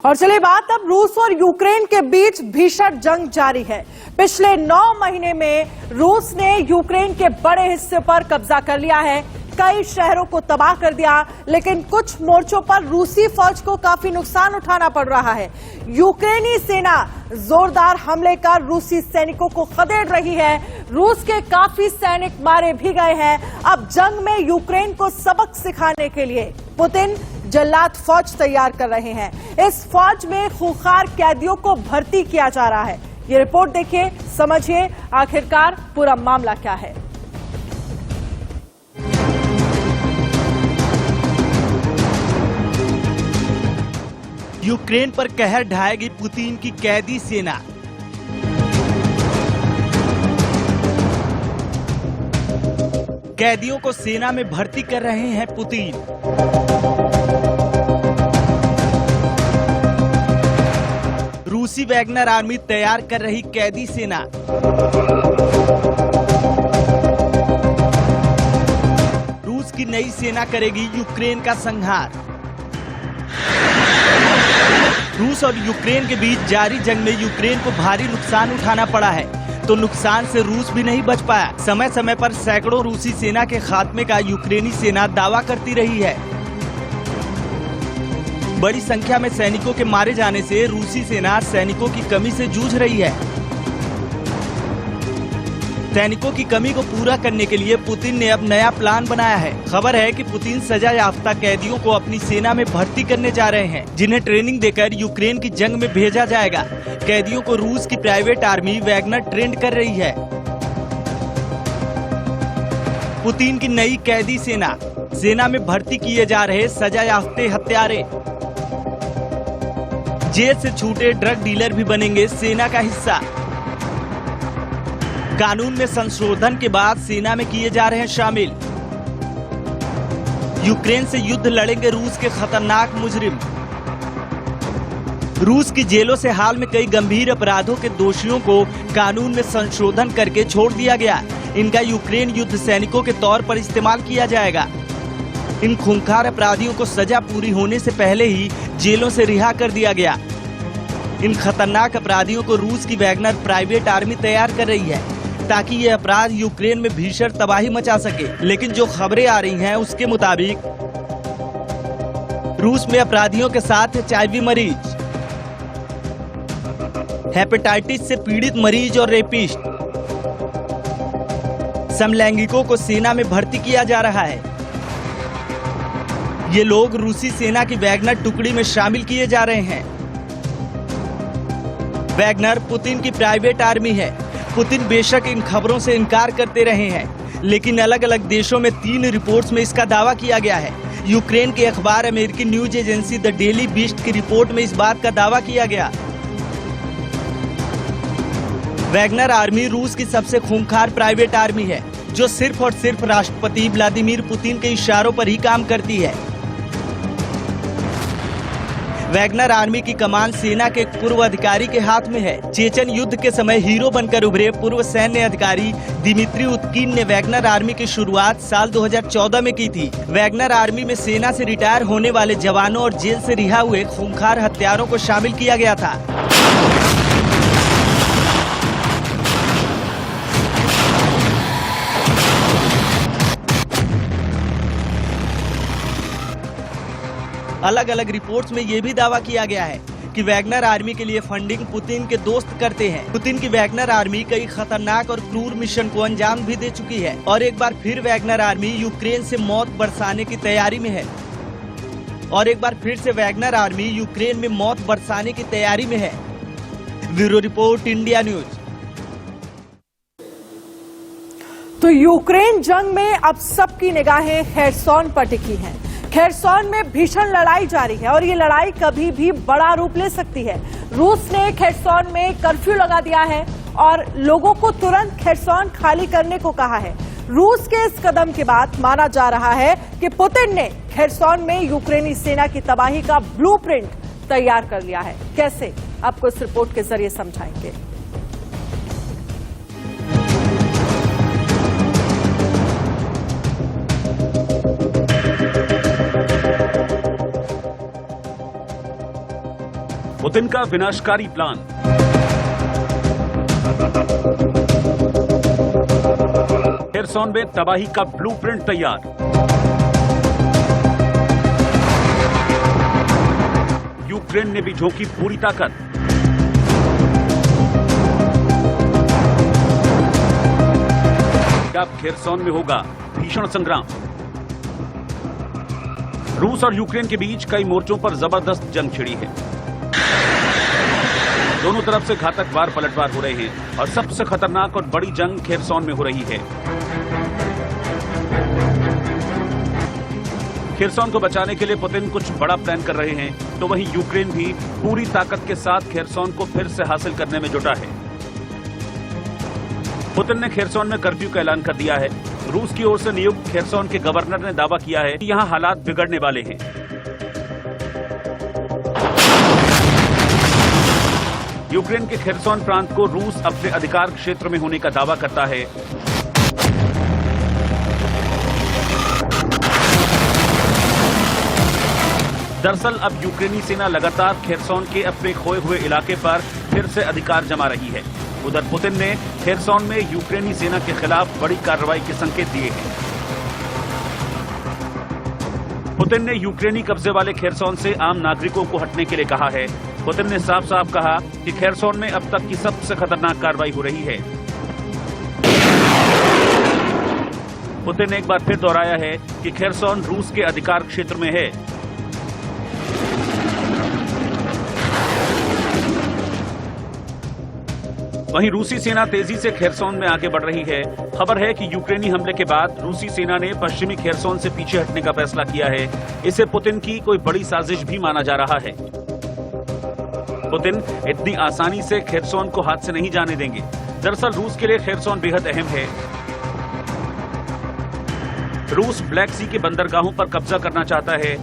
और चलिए बात अब रूस और यूक्रेन के बीच भीषण जंग जारी है। पिछले 9 महीने में रूस ने यूक्रेन के बड़े हिस्से पर कब्जा कर लिया है, कई शहरों को तबाह कर दिया, लेकिन कुछ मोर्चों पर रूसी फौज को काफी नुकसान उठाना पड़ रहा है। यूक्रेनी सेना जोरदार हमले कर रूसी सैनिकों को खदेड़ रही है। रूस के काफी सैनिक मारे भी गए हैं। अब जंग में यूक्रेन को सबक सिखाने के लिए पुतिन जल्लाद फौज तैयार कर रहे हैं। इस फौज में खूंखार कैदियों को भर्ती किया जा रहा है। ये रिपोर्ट देखिए, समझिए आखिरकार पूरा मामला क्या है। यूक्रेन पर कहर ढाएगी पुतिन की कैदी सेना। कैदियों को सेना में भर्ती कर रहे हैं पुतिन। रूसी वैगनर आर्मी तैयार कर रही कैदी सेना। रूस की नई सेना करेगी यूक्रेन का संहार। रूस और यूक्रेन के बीच जारी जंग में यूक्रेन को भारी नुकसान उठाना पड़ा है, तो नुकसान से रूस भी नहीं बच पाया। समय समय पर सैकड़ों रूसी सेना के खात्मे का यूक्रेनी सेना दावा करती रही है। बड़ी संख्या में सैनिकों के मारे जाने से रूसी सेना सैनिकों की कमी से जूझ रही है। सैनिकों की कमी को पूरा करने के लिए पुतिन ने अब नया प्लान बनाया है। खबर है कि पुतिन सजा याफ्ता कैदियों को अपनी सेना में भर्ती करने जा रहे हैं, जिन्हें ट्रेनिंग देकर यूक्रेन की जंग में भेजा जाएगा। कैदियों को रूस की प्राइवेट आर्मी वैगनर ट्रेंड कर रही है। पुतिन की नई कैदी सेना में भर्ती किए जा रहे सजा याफ्ते हत्यारे। जेल से छूटे ड्रग डीलर भी बनेंगे सेना का हिस्सा। कानून में संशोधन के बाद सेना में किए जा रहे हैं शामिल। यूक्रेन से युद्ध लड़ेंगे रूस के खतरनाक मुजरिम। रूस की जेलों से हाल में कई गंभीर अपराधों के दोषियों को कानून में संशोधन करके छोड़ दिया गया। इनका यूक्रेन युद्ध सैनिकों के तौर पर इस्तेमाल किया जाएगा। इन खूंखार अपराधियों को सजा पूरी होने से पहले ही जेलों से रिहा कर दिया गया। इन खतरनाक अपराधियों को रूस की वैगनर प्राइवेट आर्मी तैयार कर रही है, ताकि ये अपराध यूक्रेन में भीषण तबाही मचा सके। लेकिन जो खबरें आ रही हैं उसके मुताबिक रूस में अपराधियों के साथ HIV मरीज, हेपेटाइटिस से पीड़ित मरीज और रेपिस्ट, समलैंगिकों को सेना में भर्ती किया जा रहा है। ये लोग रूसी सेना की वैगनर टुकड़ी में शामिल किए जा रहे हैं। वैगनर पुतिन की प्राइवेट आर्मी है। पुतिन बेशक इन खबरों से इनकार करते रहे हैं, लेकिन अलग अलग देशों में 3 रिपोर्ट्स में इसका दावा किया गया है। यूक्रेन के अखबार अमेरिकी news agency the daily beast की रिपोर्ट में इस बात का दावा किया गया। वैगनर आर्मी रूस की सबसे खूंखार प्राइवेट आर्मी है, जो सिर्फ और सिर्फ राष्ट्रपति व्लादिमीर पुतिन के इशारों पर ही काम करती है। वैगनर आर्मी की कमान सेना के एक पूर्व अधिकारी के हाथ में है। चेचन युद्ध के समय हीरो बनकर उभरे पूर्व सैन्य अधिकारी दिमित्री उत्किन ने वैगनर आर्मी की शुरुआत साल 2014 में की थी। वैगनर आर्मी में सेना से रिटायर होने वाले जवानों और जेल से रिहा हुए खूंखार हत्यारों को शामिल किया गया था। अलग अलग रिपोर्ट्स में यह भी दावा किया गया है कि वैगनर आर्मी के लिए फंडिंग पुतिन के दोस्त करते हैं। पुतिन की वैगनर आर्मी कई खतरनाक और क्रूर मिशन को अंजाम भी दे चुकी है, और एक बार फिर वैगनर आर्मी यूक्रेन से मौत बरसाने की तैयारी में है। Bureau report, India news. तो यूक्रेन जंग में अब सबकी निगाहें खेरसोन पर टिकी हैं। खेरसोन में भीषण लड़ाई जारी है और ये लड़ाई कभी भी बड़ा रूप ले सकती है। रूस ने खेरसोन में कर्फ्यू लगा दिया है और लोगों को तुरंत खेरसोन खाली करने को कहा है। रूस के इस कदम के बाद माना जा रहा है कि पुतिन ने खेरसोन में यूक्रेनी सेना की तबाही का ब्लूप्रिंट तैयार कर लिया है। कैसे, आपको इस रिपोर्ट के जरिए समझाएंगे। पुतिन का विनाशकारी प्लान। खेरसोन में तबाही का ब्लूप्रिंट तैयार। यूक्रेन ने भी झोंकी पूरी ताकत। अब खेरसोन में होगा भीषण संग्राम। रूस और यूक्रेन के बीच कई मोर्चों पर जबरदस्त जंग छिड़ी है। दोनों तरफ से घातक वार पलटवार हो रहे हैं और सबसे खतरनाक और बड़ी जंग खेरसोन में हो रही है। खेरसोन को बचाने के लिए पुतिन कुछ बड़ा प्लान कर रहे हैं, तो वहीं यूक्रेन भी पूरी ताकत के साथ खेरसोन को फिर से हासिल करने में जुटा है। पुतिन ने खेरसोन में कर्फ्यू का ऐलान कर दिया है। रूस की ओर से नियुक्त खेरसोन के गवर्नर ने दावा किया है कि यहां हालात बिगड़ने वाले हैं। यूक्रेन के खेरसोन प्रांत को रूस अपने अधिकार क्षेत्र में होने का दावा करता है। दरअसल अब यूक्रेनी सेना लगातार खेरसोन के अपने खोए हुए इलाके पर फिर से अधिकार जमा रही है। उधर पुतिन ने खेरसोन में यूक्रेनी सेना के खिलाफ बड़ी कार्रवाई के संकेत दिए हैं। पुतिन ने यूक्रेनी कब्जे वाले खेरसोन से आम नागरिकों को हटने के लिए कहा है। पुतिन ने साफ साफ कहा कि खेरसोन में अब तक की सबसे खतरनाक कार्रवाई हो रही है। पुतिन ने एक बार फिर दोहराया है कि खेरसोन रूस के अधिकार क्षेत्र में है। वहीं रूसी सेना तेजी से खेरसोन में आगे बढ़ रही है। खबर है कि यूक्रेनी हमले के बाद रूसी सेना ने पश्चिमी खेरसोन से पीछे हटने का फैसला किया है। इसे पुतिन की कोई बड़ी साजिश भी माना जा रहा है। पुतिन इतनी आसानी से खेरसोन को हाथ से नहीं जाने देंगे। दरअसल रूस के लिए खेरसोन बेहद अहम है। रूस ब्लैक सी के बंदरगाहों पर कब्जा करना चाहता है।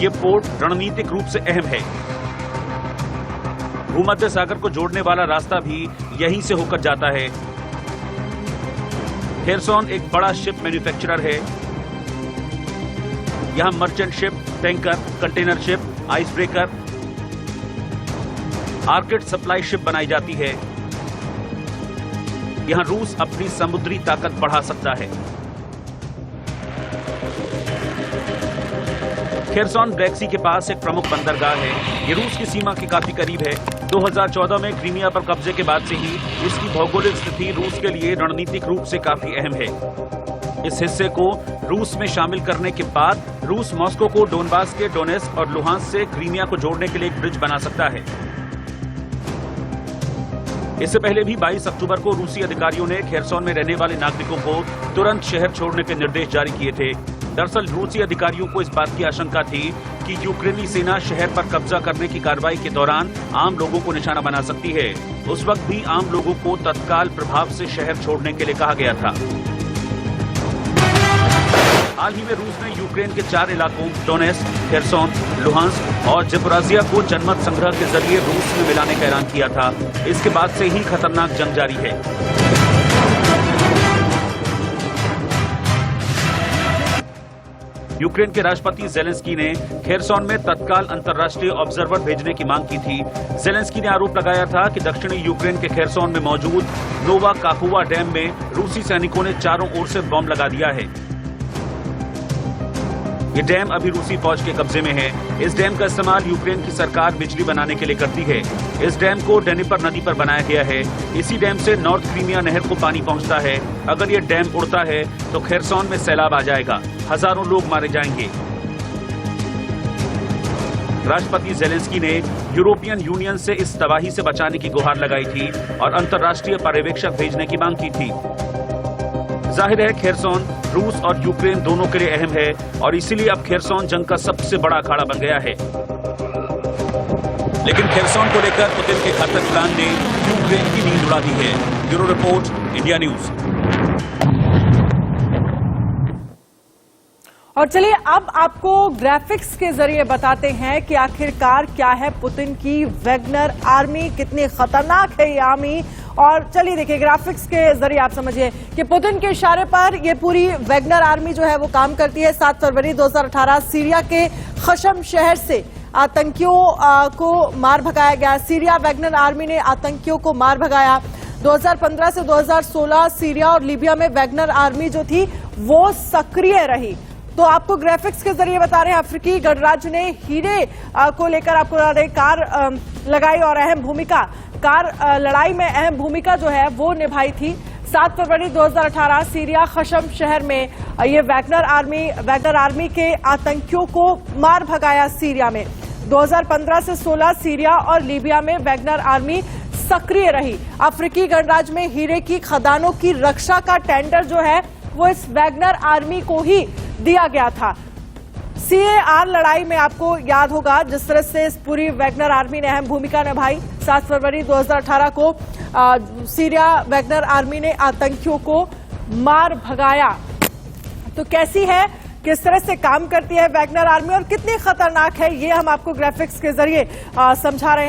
ये पोर्ट रणनीतिक रूप से अहम है। भूमध्य सागर को जोड़ने वाला रास्ता भी यहीं से होकर जाता है। खेरसोन एक बड़ा शिप मैन्युफैक्चरर है। यहां merchant ship, tanker, container ship, ice breaker, arcade supply ship बनाई जाती है। यहां रूस अपनी समुद्री ताकत बढ़ा सकता है। खेरसोन ब्लैक सी के पास एक प्रमुख बंदरगाह है। ये रूस की सीमा के काफी करीब है। 2014 में क्रीमिया पर कब्जे के बाद से ही इसकी भौगोलिक स्थिति रूस के लिए रणनीतिक रूप से काफी अहम है। इस हिस्से को रूस में शामिल करने के बाद रूस मॉस्को को डोनबास के डोनेस्क और लुहांस्क से क्रीमिया को जोड़ने के लिए एक ब्रिज बना सकता है। इससे पहले भी 22 अक्टूबर को रूसी अधिकारियों ने खेरसोन में रहने वाले नागरिकों को तुरंत शहर छोड़ने के निर्देश जारी किए थे। दरअसल रूसी अधिकारियों को इस बात की आशंका थी कि यूक्रेनी सेना शहर पर कब्जा करने की कार्रवाई के दौरान आम लोगों को निशाना बना सकती है। उस वक्त भी आम लोगों को तत्काल प्रभाव से शहर छोड़ने के लिए कहा गया था। हाल ही में रूस ने यूक्रेन के 4 इलाकों डोनेस्क, खेरसोन, लुहांस्क और ज़पोरिज़िया को जनमत संग्रह के जरिए रूस में मिलाने का ऐलान किया था। इसके बाद से ही खतरनाक जंग जारी है। यूक्रेन के राष्ट्रपति ज़ेलेंस्की ने खेरसोन में तत्काल अंतर्राष्ट्रीय ऑब्जर्वर भेजने की मांग की थी। ज़ेलेंस्की ने आरोप लगाया था कि दक्षिणी यूक्रेन के खेरसोन में मौजूद नोवा काकुवा डैम में रूसी सैनिकों ने चारों ओर से बम लगा दिया है। ये डैम अभी रूसी फौज के कब्जे में है। इस डैम का इस्तेमाल यूक्रेन की सरकार बिजली बनाने के लिए करती है। इस डैम को डेनिपर नदी पर बनाया गया है। इसी डैम से नॉर्थ क्रीमिया नहर को पानी पहुंचता है। अगर ये डैम उड़ता है तो खेरसोन में सैलाब आ जाएगा, हजारों लोग मारे जाएंगे। राष्ट्रपति ज़ेलेंस्की ने यूरोपियन यूनियन से इस तबाही से बचाने की गुहार लगाई थी और अंतर्राष्ट्रीय पर्यवेक्षक भेजने की मांग की थी। जाहिर है खेरसोन रूस और यूक्रेन दोनों के लिए अहम है और इसीलिए अब खेरसोन जंग का सबसे बड़ा अखाड़ा बन गया है। लेकिन खेरसोन को लेकर पुतिन के घातक प्लान ने यूक्रेन की नींद उड़ा दी है। Bureau report, India news. और चलिए अब आपको ग्राफिक्स के जरिए बताते हैं कि आखिरकार क्या है पुतिन की वैगनर आर्मी, कितनी खतरनाक है ये आर्मी। और चलिए देखिए ग्राफिक्स के जरिए आप समझिए कि पुतिन के इशारे पर ये पूरी वैगनर आर्मी जो है वो काम करती है। 7 फरवरी 2018 सीरिया के खशम शहर से आतंकियों को मार भगाया गया। सीरिया वैगनर आर्मी ने आतंकियों को मार भगाया। 2015 से 2016 सीरिया और लीबिया में वैगनर आर्मी जो थी वो सक्रिय रही। तो आपको ग्राफिक्स के जरिए बता रहे हैं, अफ्रीकी गणराज्य ने हीरे को लेकर आपको बता रहे कार लगाई और अहम भूमिका लड़ाई में अहम भूमिका जो है वो निभाई थी। 7 फरवरी 2018 सीरिया खशम शहर में ये वैगनर आर्मी के आतंकियों को मार भगाया सीरिया में। 2015 से 16 सीरिया और लीबिया में वैगनर आर्मी सक्रिय रही। अफ्रीकी गणराज्य में हीरे की खदानों की रक्षा का टेंडर जो है वो इस वैगनर आर्मी को ही दिया गया था। CAR लड़ाई में आपको याद होगा जिस तरह से इस पूरी वैगनर आर्मी ने अहम भूमिका निभाई। 7 फरवरी 2018 को सीरिया वैगनर आर्मी ने आतंकियों को मार भगाया। तो कैसी है, किस तरह से काम करती है वैगनर आर्मी और कितनी खतरनाक है, ये हम आपको ग्राफिक्स के जरिए समझा रहे हैं।